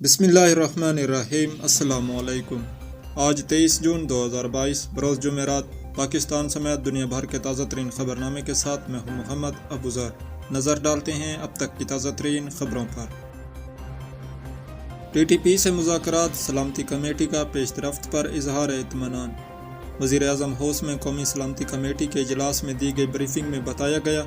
بسم اللہ الرحمن الرحیم۔ السلام علیکم۔ آج 23 جون 2022 بروز جمعرات، پاکستان سمیت دنیا بھر کے تازہ ترین خبرنامے کے ساتھ میں ہوں محمد ابوذر۔ نظر ڈالتے ہیں اب تک کی تازہ ترین خبروں پر۔ ٹی ٹی پی سے مذاکرات، سلامتی کمیٹی کا پیش رفت پر اظہار اطمینان۔ وزیر اعظم ہاؤس میں قومی سلامتی کمیٹی کے اجلاس میں دی گئی بریفنگ میں بتایا گیا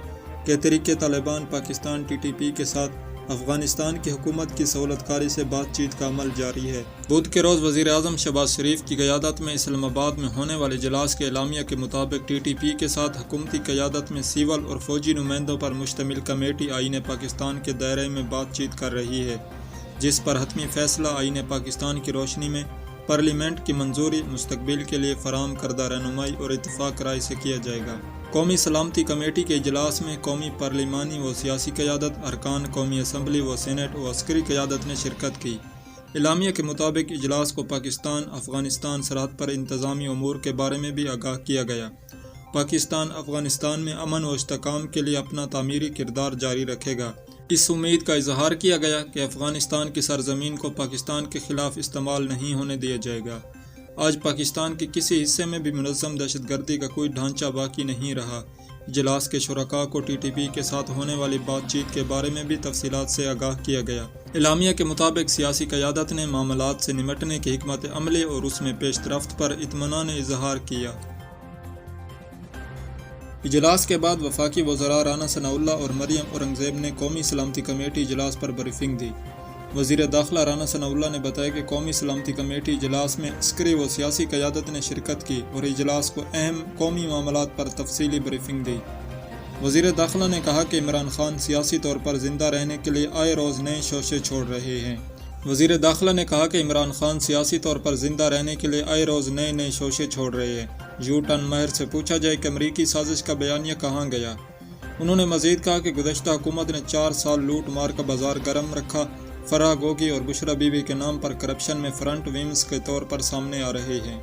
کہ تحریک Taliban Pakistan T T P کے ساتھ افغانستان کی حکومت کی سہولت کاری سے بات چیت کا عمل جاری ہے۔ بدھ کے روز وزیر اعظم شہباز شریف کی قیادت میں اسلام آباد میں ہونے والے اجلاس کے اعلامیہ کے مطابق ٹی ٹی پی کے ساتھ حکومتی قیادت میں سول اور فوجی نمائندوں پر مشتمل کمیٹی آئین پاکستان کے دائرے میں بات چیت کر رہی ہے، جس پر حتمی فیصلہ آئین پاکستان کی روشنی میں پارلیمنٹ کی منظوری مستقبل کے لیے فراہم کردہ رہنمائی اور اتفاق رائے سے کیا جائے گا۔ قومی سلامتی کمیٹی کے اجلاس میں قومی پارلیمانی و سیاسی قیادت، ارکان قومی اسمبلی و سینٹ و عسکری قیادت نے شرکت کی۔ اعلامیہ کے مطابق اجلاس کو پاکستان افغانستان سرحد پر انتظامی امور کے بارے میں بھی آگاہ کیا گیا۔ پاکستان افغانستان میں امن و استحکام کے لیے اپنا تعمیری کردار جاری رکھے گا۔ اس امید کا اظہار کیا گیا کہ افغانستان کی سرزمین کو پاکستان کے خلاف استعمال نہیں ہونے دیا جائے گا۔ آج پاکستان کے کسی حصے میں بھی منظم دہشت گردی کا کوئی ڈھانچہ باقی نہیں رہا۔ اجلاس کے شرکاء کو ٹی ٹی پی کے ساتھ ہونے والی بات چیت کے بارے میں بھی تفصیلات سے آگاہ کیا گیا۔ اعلامیہ کے مطابق سیاسی قیادت نے معاملات سے نمٹنے کی حکمت عملی اور اس میں پیش رفت پر اطمینان اظہار کیا۔ اجلاس کے بعد وفاقی وزراء رانا ثناءاللہ اور مریم اورنگزیب نے قومی سلامتی کمیٹی اجلاس پر بریفنگ دی۔ وزیر داخلہ رانا ثناءاللہ نے بتایا کہ قومی سلامتی کمیٹی اجلاس میں عسکری و سیاسی قیادت نے شرکت کی اور اجلاس کو اہم قومی معاملات پر تفصیلی بریفنگ دی۔ وزیر داخلہ نے کہا کہ عمران خان سیاسی طور پر زندہ رہنے کے لیے آئے روز نئے شوشے چھوڑ رہے ہیں۔ وزیر داخلہ نے کہا کہ عمران خان سیاسی طور پر زندہ رہنے کے لیے آئے روز نئے شوشے چھوڑ رہے ہیں۔ یو ٹرن ماہر سے پوچھا جائے کہ امریکی سازش کا بیانیہ کہاں گیا۔ انہوں نے مزید کہا کہ گزشتہ حکومت نے 4 سال لوٹ مار کا بازار گرم رکھا۔ فرح گوگی اور بشرا بی بی کے نام پر کرپشن میں فرنٹ ویمنز کے طور پر سامنے آ رہے ہیں۔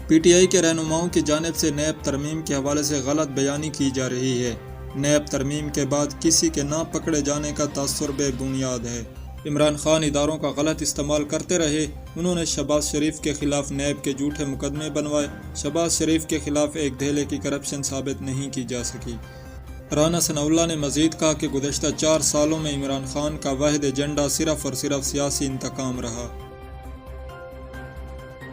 پی ٹی آئی کے رہنماؤں کی جانب سے نیب ترمیم کے حوالے سے غلط بیانی کی جا رہی ہے۔ نیب ترمیم کے بعد کسی کے نہ پکڑے جانے کا تاثر بے بنیاد ہے۔ عمران خان اداروں کا غلط استعمال کرتے رہے۔ انہوں نے شہباز شریف کے خلاف نیب کے جھوٹے مقدمے بنوائے۔ شہباز شریف کے خلاف ایک دھیلے کی کرپشن ثابت نہیں کی جا سکی۔ رانا ثناءاللہ نے مزید کہا کہ گزشتہ 4 سالوں میں عمران خان کا واحد ایجنڈا صرف اور صرف سیاسی انتقام رہا۔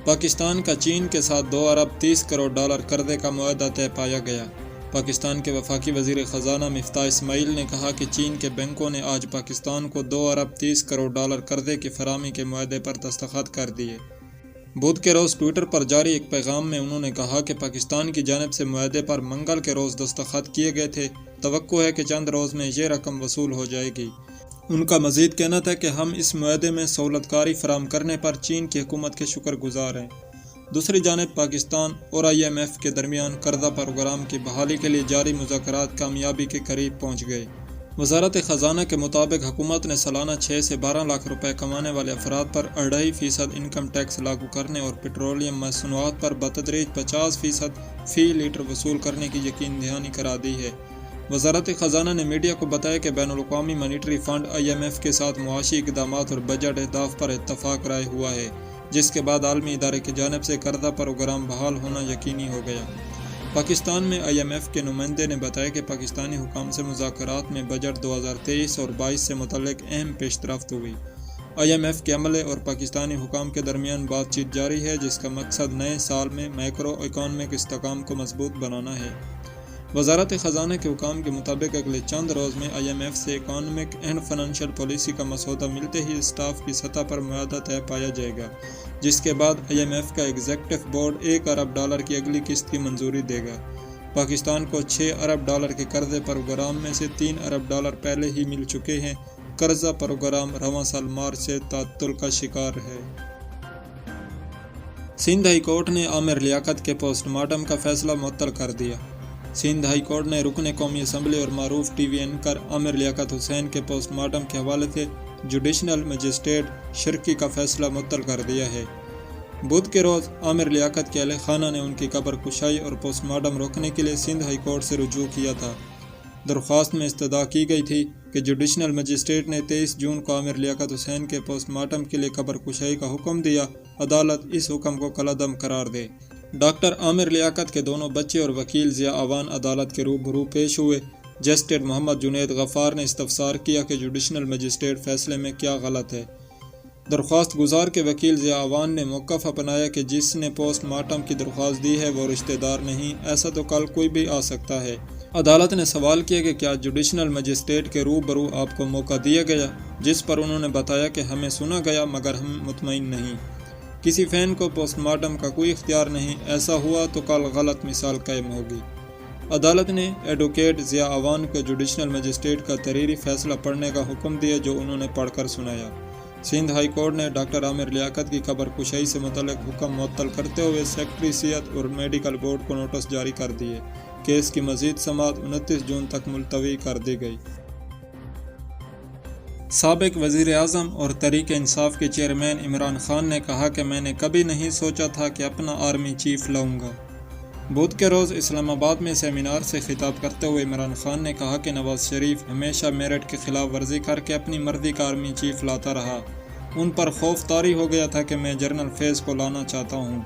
پاکستان کا چین کے ساتھ $2 ارب 30 کروڑ قرضے کا معاہدہ طے پایا گیا۔ پاکستان کے وفاقی وزیر خزانہ مفتاح اسماعیل نے کہا کہ چین کے بینکوں نے آج پاکستان کو $2 ارب 30 کروڑ قرضے کی فراہمی کے معاہدے پر دستخط کر دیے۔ بدھ کے روز ٹویٹر پر جاری ایک پیغام میں انہوں نے کہا کہ پاکستان کی جانب سے معاہدے پر منگل کے روز دستخط کیے گئے تھے۔ توقع ہے کہ چند روز میں یہ رقم وصول ہو جائے گی۔ ان کا مزید کہنا تھا کہ ہم اس معاہدے میں سہولت کاری فراہم کرنے پر چین کی حکومت کے شکر گزار ہیں۔ دوسری جانب پاکستان اور IMF کے درمیان قرضہ پروگرام کی بحالی کے لیے جاری مذاکرات کامیابی کے قریب پہنچ گئے۔ وزارت خزانہ کے مطابق حکومت نے سالانہ 6 سے 12 لاکھ روپے کمانے والے افراد پر 2.5% انکم ٹیکس لاگو کرنے اور پیٹرولیم مصنوعات پر بتدریج 50% فی لیٹر وصول کرنے کی یقین دہانی کرا دی ہے۔ وزارت خزانہ نے میڈیا کو بتایا کہ بین الاقوامی مانیٹری فنڈ IMF کے ساتھ معاشی اقدامات اور بجٹ اہداف پر اتفاق رائے ہوا ہے، جس کے بعد عالمی ادارے کی جانب سے قرضہ پروگرام بحال ہونا یقینی ہو گیا۔ پاکستان میں IMF کے نمائندے نے بتایا کہ پاکستانی حکام سے مذاکرات میں بجٹ 2023 اور 22 سے متعلق اہم پیش رفت ہوئی۔ IMF کے عملے اور پاکستانی حکام کے درمیان بات چیت جاری ہے، جس کا مقصد نئے سال میں مائکرو اکنامک استحکام کو مضبوط بنانا ہے۔ وزارت خزانہ کے حکام کے مطابق اگلے چند روز میں IMF سے اکنامک اینڈ فائنینشیل پالیسی کا مسودہ ملتے ہی اسٹاف کی سطح پر معاہدہ طے پایا جائے گا، جس کے بعد IMF کا ایگزیکٹو بورڈ $1 ارب کی اگلی قسط کی منظوری دے گا۔ پاکستان کو $6 ارب کے قرضے پروگرام میں سے $3 ارب پہلے ہی مل چکے ہیں۔ قرضہ پروگرام رواں سال مارچ سے تعطل کا شکار ہے۔ سندھ ہائی کورٹ نے عامر لیاقت کے پوسٹ مارٹم کا فیصلہ معطل کر دیا۔ سندھ ہائی کورٹ نے رکن قومی اسمبلی اور معروف T V anchor Aamir Liaquat حسین کے پوسٹ مارٹم کے حوالے سے جوڈیشنل مجسٹریٹ شرکی کا فیصلہ معطل کر دیا ہے۔ بدھ کے روز عامر لیاقت کے اہل خانہ نے ان کی قبر کشائی اور پوسٹ مارٹم روکنے کے لیے سندھ ہائی کورٹ سے رجوع کیا تھا۔ درخواست میں استدعا کی گئی تھی کہ جوڈیشنل مجسٹریٹ نے 23 جون کو عامر لیاقت حسین کے پوسٹ مارٹم کے لیے قبر کشائی کا حکم دیا، عدالت اس حکم کو کالعدم قرار دے۔ ڈاکٹر عامر لیاقت کے دونوں بچے اور وکیل ضیاء اعوان عدالت کے روبرو پیش ہوئے۔ جسٹس محمد جنید غفار نے استفسار کیا کہ جوڈیشنل مجسٹریٹ فیصلے میں کیا غلط ہے۔ درخواست گزار کے وکیل ضیاء اعوان نے موقف اپنایا کہ جس نے پوسٹ مارٹم کی درخواست دی ہے وہ رشتہ دار نہیں، ایسا تو کل کوئی بھی آ سکتا ہے۔ عدالت نے سوال کیا کہ کیا جوڈیشنل مجسٹریٹ کے روبرو آپ کو موقع دیا گیا، جس پر انہوں نے بتایا کہ ہمیں سنا گیا مگر ہم مطمئن نہیں، کسی فین کو پوسٹ مارٹم کا کوئی اختیار نہیں، ایسا ہوا تو کل غلط مثال قائم ہوگی۔ عدالت نے ایڈوکیٹ ضیاء اعوان کو جوڈیشنل مجسٹریٹ کا تحریری فیصلہ پڑھنے کا حکم دیا جو انہوں نے پڑھ کر سنایا۔ سندھ ہائی کورٹ نے ڈاکٹر عامر لیاقت کی قبر کشائی سے متعلق حکم معطل کرتے ہوئے سیکرٹری صحت اور میڈیکل بورڈ کو نوٹس جاری کر دیے۔ کیس کی مزید سماعت 29 جون تک ملتوی کر دی گئی۔ سابق وزیر اعظم اور تحریک انصاف کے چیئرمین عمران خان نے کہا کہ میں نے کبھی نہیں سوچا تھا کہ اپنا آرمی چیف لاؤں گا۔ بدھ کے روز اسلام آباد میں سیمینار سے خطاب کرتے ہوئے عمران خان نے کہا کہ نواز شریف ہمیشہ میرٹ کی خلاف ورزی کر کے اپنی مرضی کا آرمی چیف لاتا رہا۔ ان پر خوف طاری ہو گیا تھا کہ میں جنرل فیض کو لانا چاہتا ہوں۔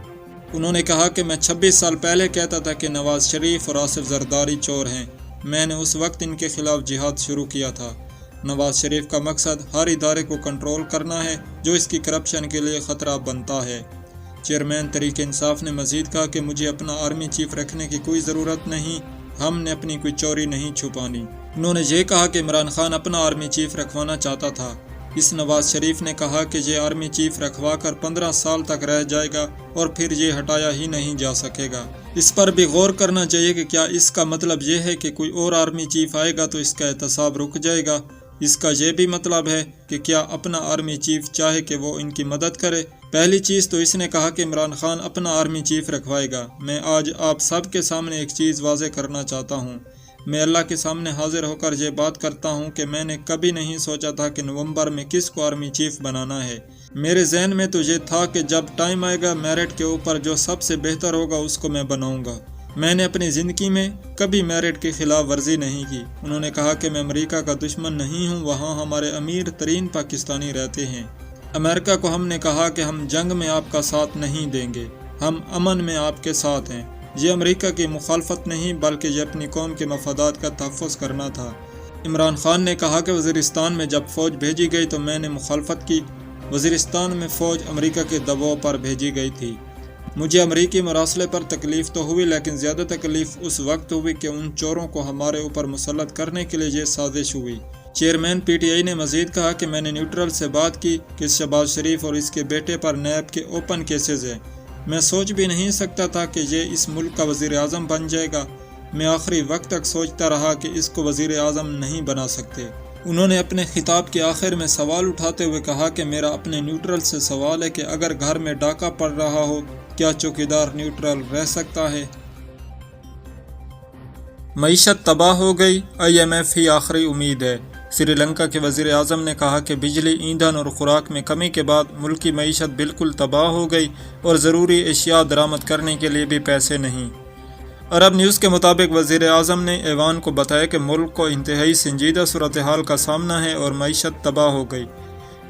انہوں نے کہا کہ میں 26 سال پہلے کہتا تھا کہ نواز شریف اور آصف زرداری چور ہیں، میں نے اس وقت ان کے خلاف جہاد شروع کیا تھا۔ نواز شریف کا مقصد ہر ادارے کو کنٹرول کرنا ہے جو اس کی کرپشن کے لیے خطرہ بنتا ہے۔ چیئرمین تحریک انصاف نے مزید کہا کہ مجھے اپنا آرمی چیف رکھنے کی کوئی ضرورت نہیں، ہم نے اپنی کوئی چوری نہیں چھپانی۔ انہوں نے یہ کہا کہ عمران خان اپنا آرمی چیف رکھوانا چاہتا تھا۔ اس نواز شریف نے کہا کہ یہ آرمی چیف رکھوا کر 15 سال تک رہ جائے گا اور پھر یہ ہٹایا ہی نہیں جا سکے گا۔ اس پر بھی غور کرنا چاہیے کہ کیا اس کا مطلب یہ ہے کہ کوئی اور آرمی چیف آئے گا تو اس کا احتساب رک جائے گا؟ اس کا یہ بھی مطلب ہے کہ کیا اپنا آرمی چیف چاہے کہ وہ ان کی مدد کرے؟ پہلی چیز تو اس نے کہا کہ عمران خان اپنا آرمی چیف رکھوائے گا۔ میں آج آپ سب کے سامنے ایک چیز واضح کرنا چاہتا ہوں۔ میں اللہ کے سامنے حاضر ہو کر یہ بات کرتا ہوں کہ میں نے کبھی نہیں سوچا تھا کہ نومبر میں کس کو آرمی چیف بنانا ہے۔ میرے ذہن میں تو یہ تھا کہ جب ٹائم آئے گا میرٹ کے اوپر جو سب سے بہتر ہوگا اس کو میں بناؤں گا۔ میں نے اپنی زندگی میں کبھی میرٹ کی خلاف ورزی نہیں کی۔ انہوں نے کہا کہ میں امریکہ کا دشمن نہیں ہوں، وہاں ہمارے امیر ترین پاکستانی رہتے ہیں۔ امریکہ کو ہم نے کہا کہ ہم جنگ میں آپ کا ساتھ نہیں دیں گے، ہم امن میں آپ کے ساتھ ہیں۔ یہ امریکہ کی مخالفت نہیں بلکہ یہ اپنی قوم کے مفادات کا تحفظ کرنا تھا۔ عمران خان نے کہا کہ وزیرستان میں جب فوج بھیجی گئی تو میں نے مخالفت کی۔ وزیرستان میں فوج امریکہ کے دباؤ پر بھیجی گئی تھی۔ مجھے امریکی مراسلے پر تکلیف تو ہوئی لیکن زیادہ تکلیف اس وقت ہوئی کہ ان چوروں کو ہمارے اوپر مسلط کرنے کے لیے یہ سازش ہوئی۔ چیئرمین پی ٹی آئی نے مزید کہا کہ میں نے نیوٹرل سے بات کی کہ شہباز شریف اور اس کے بیٹے پر نیب کے اوپن کیسز ہیں۔ میں سوچ بھی نہیں سکتا تھا کہ یہ اس ملک کا وزیر اعظم بن جائے گا۔ میں آخری وقت تک سوچتا رہا کہ اس کو وزیر اعظم نہیں بنا سکتے۔ انہوں نے اپنے خطاب کے آخر میں سوال اٹھاتے ہوئے کہا کہ میرا اپنے نیوٹرل سے سوال ہے کہ اگر گھر میں ڈاکہ پڑ رہا ہو کیا چوکیدار نیوٹرل رہ سکتا ہے؟ معیشت تباہ ہو گئی، IMF ہی آخری امید ہے۔ سری لنکا کے وزیر اعظم نے کہا کہ بجلی، ایندھن اور خوراک میں کمی کے بعد ملک کی معیشت بالکل تباہ ہو گئی اور ضروری اشیاء درآمد کرنے کے لیے بھی پیسے نہیں۔ عرب نیوز کے مطابق وزیر اعظم نے ایوان کو بتایا کہ ملک کو انتہائی سنجیدہ صورتحال کا سامنا ہے اور معیشت تباہ ہو گئی۔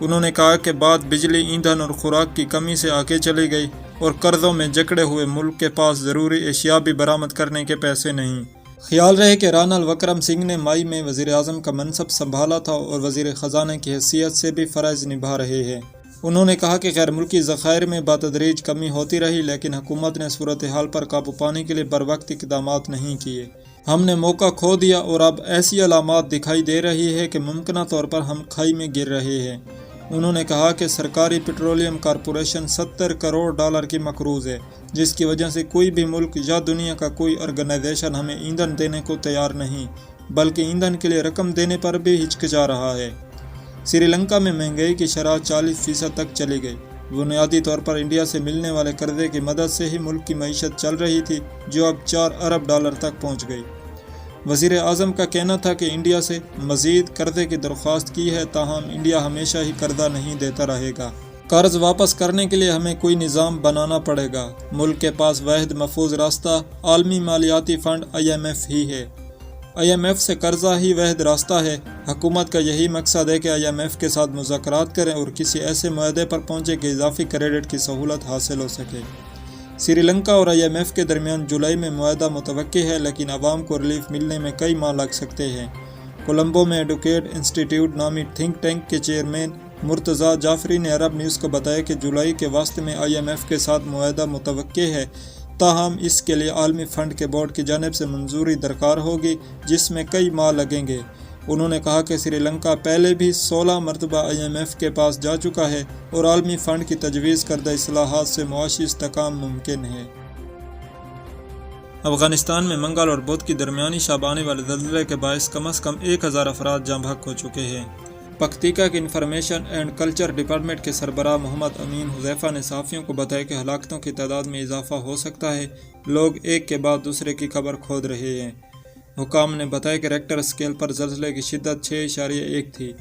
انہوں نے کہا کہ بات بجلی، ایندھن اور خوراک کی کمی سے آگے چلی گئی اور قرضوں میں جکڑے ہوئے ملک کے پاس ضروری اشیاء بھی برآمد کرنے کے پیسے نہیں۔ خیال رہے کہ رانال وکرم سنگھ نے مئی میں وزیر اعظم کا منصب سنبھالا تھا اور وزیر خزانہ کی حیثیت سے بھی فرائض نبھا رہے ہیں۔ انہوں نے کہا کہ غیر ملکی ذخائر میں بتدریج کمی ہوتی رہی لیکن حکومت نے صورتحال پر قابو پانے کے لیے بروقت اقدامات نہیں کیے۔ ہم نے موقع کھو دیا اور اب ایسی علامات دکھائی دے رہی ہے کہ ممکنہ طور پر ہم کھائی میں گر رہے ہیں۔ انہوں نے کہا کہ سرکاری پیٹرولیم کارپوریشن $70 کروڑ کی مقروض ہے، جس کی وجہ سے کوئی بھی ملک یا دنیا کا کوئی آرگنائزیشن ہمیں ایندھن دینے کو تیار نہیں، بلکہ ایندھن کے لیے رقم دینے پر بھی ہچکچا رہا ہے۔ سری لنکا میں مہنگائی کی شرح 40% تک چلی گئی۔ بنیادی طور پر انڈیا سے ملنے والے قرضے کی مدد سے ہی ملک کی معیشت چل رہی تھی جو اب $4 ارب تک پہنچ گئی۔ وزیر اعظم کا کہنا تھا کہ انڈیا سے مزید قرضے کی درخواست کی ہے، تاہم انڈیا ہمیشہ ہی قرضہ نہیں دیتا رہے گا۔ قرض واپس کرنے کے لیے ہمیں کوئی نظام بنانا پڑے گا۔ ملک کے پاس واحد محفوظ راستہ عالمی مالیاتی فنڈ IMF ہی ہے۔ IMF سے قرضہ ہی واحد راستہ ہے۔ حکومت کا یہی مقصد ہے کہ IMF کے ساتھ مذاکرات کریں اور کسی ایسے معاہدے پر پہنچے کہ اضافی کریڈٹ کی سہولت حاصل ہو سکے۔ سری لنکا اور IMF کے درمیان جولائی میں معاہدہ متوقع ہے، لیکن عوام کو ریلیف ملنے میں کئی ماہ لگ سکتے ہیں۔ کولمبو میں ایڈوکیٹ انسٹیٹیوٹ نامی تھنک ٹینک کے چیئرمین مرتضیٰ جعفری نے عرب نیوز کو بتایا کہ جولائی کے وسط میں IMF کے ساتھ معاہدہ متوقع ہے، تاہم اس کے لیے عالمی فنڈ کے بورڈ کی جانب سے منظوری درکار ہوگی، جس میں کئی ماہ لگیں گے۔ انہوں نے کہا کہ سری لنکا پہلے بھی 16 مرتبہ IMF کے پاس جا چکا ہے اور عالمی فنڈ کی تجویز کردہ اصلاحات سے معاشی استحکام ممکن ہے۔ افغانستان میں منگل اور بدھ کی درمیانی شب آنے والے زلزلے کے باعث کم از کم 1000 افراد جاں بحق ہو چکے ہیں۔ پکتیکا کے انفارمیشن اینڈ کلچر ڈپارٹمنٹ کے سربراہ محمد امین حذیفہ نے صحافیوں کو بتایا کہ ہلاکتوں کی تعداد میں اضافہ ہو سکتا ہے، لوگ ایک کے بعد دوسرے کی قبر کھود رہے ہیں۔ حکام نے بتایا کہ ریکٹر اسکیل پر زلزلے کی شدت 6.1 تھی۔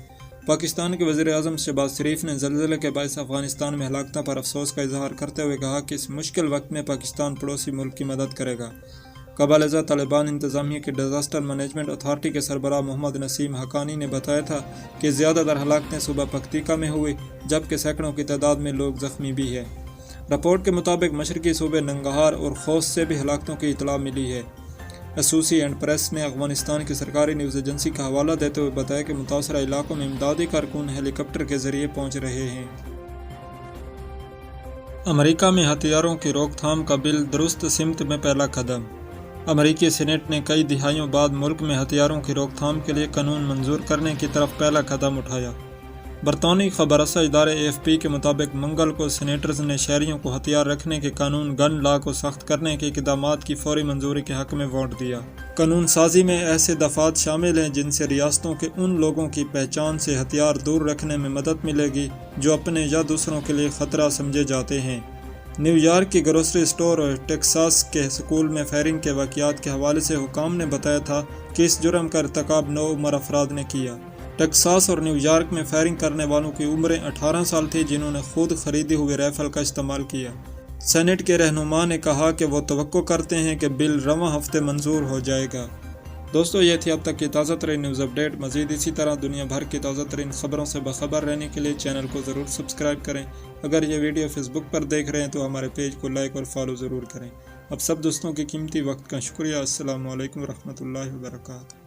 پاکستان کے وزیر اعظم شہباز شریف نے زلزلے کے باعث افغانستان میں ہلاکتوں پر افسوس کا اظہار کرتے ہوئے کہا کہ اس مشکل وقت میں پاکستان پڑوسی ملک کی مدد کرے گا۔ قبل ازاں طالبان انتظامیہ کی ڈیزاسٹر مینجمنٹ اتھارٹی کے سربراہ محمد نسیم حقانی نے بتایا تھا کہ زیادہ تر ہلاکتیں صوبہ پکتیکا میں ہوئی، جبکہ سینکڑوں کی تعداد میں لوگ زخمی بھی ہیں۔ رپورٹ کے مطابق مشرقی صوبے ننگرہار اور خوست سے بھی ہلاکتوں کی اطلاع ملی ہے۔ ایسوسی پریس نے افغانستان کی سرکاری نیوز ایجنسی کا حوالہ دیتے ہوئے بتایا کہ متاثرہ علاقوں میں امدادی کارکن ہیلی کاپٹر کے ذریعے پہنچ رہے ہیں۔ امریکہ میں ہتھیاروں کی روک تھام کا بل درست سمت میں پہلا قدم۔ امریکی سینیٹ نے کئی دہائیوں بعد ملک میں ہتھیاروں کی روک تھام کے لیے قانون منظور کرنے کی طرف پہلا قدم اٹھایا۔ برطانوی خبر رساں ادارے AFP کے مطابق منگل کو سینیٹرز نے شہریوں کو ہتھیار رکھنے کے قانون گن لا کو سخت کرنے کے اقدامات کی فوری منظوری کے حق میں ووٹ دیا۔ قانون سازی میں ایسے دفعات شامل ہیں جن سے ریاستوں کے ان لوگوں کی پہچان سے ہتھیار دور رکھنے میں مدد ملے گی جو اپنے یا دوسروں کے لیے خطرہ سمجھے جاتے ہیں۔ نیو یارک کی گروسری سٹور اور ٹیکساس کے سکول میں فائرنگ کے واقعات کے حوالے سے حکام نے بتایا تھا کہ اس جرم کا ارتکاب 9 عمر افراد نے کیا۔ ٹیکساس اور نیو یارک میں فائرنگ کرنے والوں کی عمریں 18 سال تھی، جنہوں نے خود خریدے ہوئے رائفل کا استعمال کیا۔ سینیٹ کے رہنما نے کہا کہ وہ توقع کرتے ہیں کہ بل رواں ہفتے منظور ہو جائے گا۔ دوستو، یہ تھی اب تک کی تازہ ترین نیوز اپڈیٹ۔ مزید اسی طرح دنیا بھر کی تازہ ترین خبروں سے باخبر رہنے کے لیے چینل کو ضرور سبسکرائب کریں۔ اگر یہ ویڈیو فیس بک پر دیکھ رہے ہیں تو ہمارے پیج کو لائک اور فالو ضرور کریں۔ اب سب دوستوں کے قیمتی وقت کا شکریہ۔ السلام علیکم ورحمۃ اللہ وبرکاتہ۔